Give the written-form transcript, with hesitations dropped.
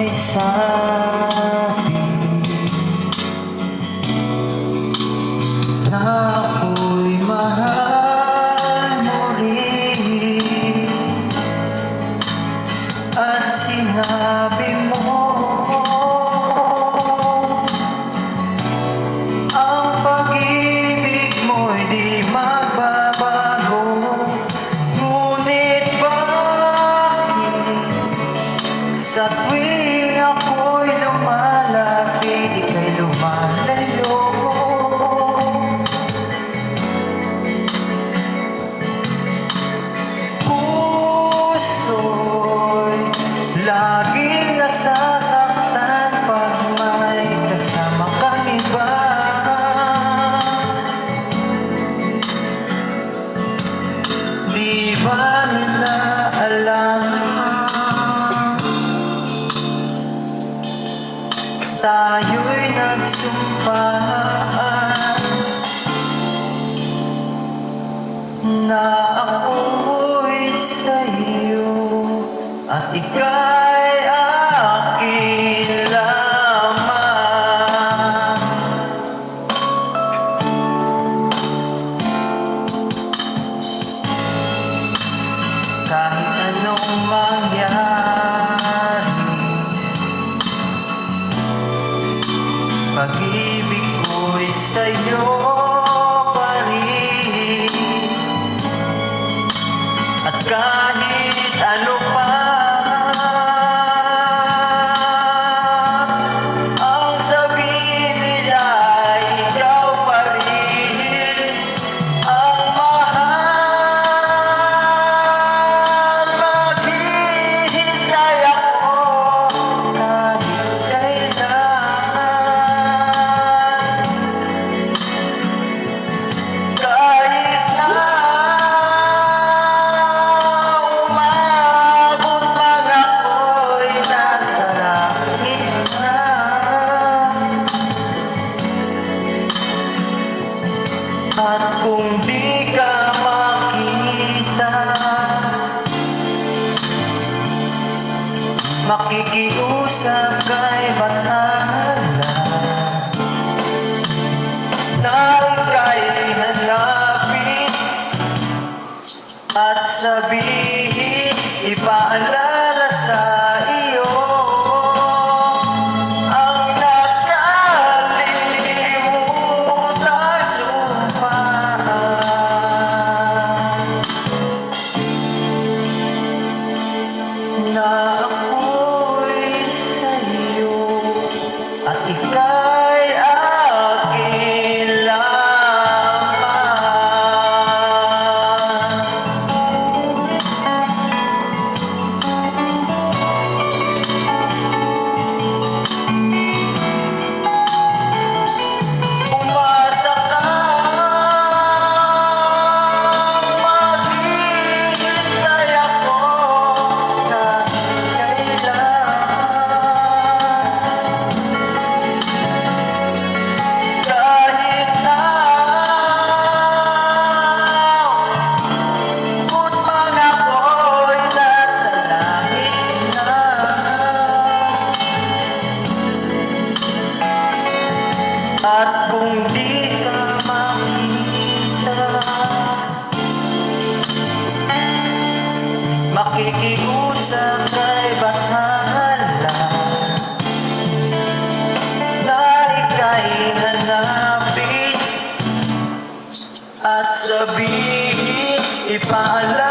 mo'y sabi na ako'y mahal mo rin, at sinabi mo ang pag-ibig mo'y di magbabago. Ngunit bakit sa tuwing ako'y lumalapit, ika'y lumalayo? Puso'y laging nasasaktan pag may kasama kang iba. Di ba nila alam, tayo'y nagsumpaan na ako'y sa'yo at ika'y akin lamang. Kahit anong mangyari, pag-ibig ko'y sa'yo pa rin. At kahit ano pa ang sabihin nila, ikaw pa rin ang mahal. Maghihintay ako kahit kailan, kahit na umabot man ako'y nasa langit na. At kung di ka makita, makikiusap kay Bathala na ika'y hanapin at sabihin, ipaalala sa iyo ang nakalimutan sumpaan na ako'y sa'yo at ika'y akin lamang. Umasa ka, maghihintay ako kahit kailan, kahit na umabot man ako'y nasa langit na. At kung di ka makita, makikiusap kay Bathala na ika'y hanapin at sabihin, ipaalala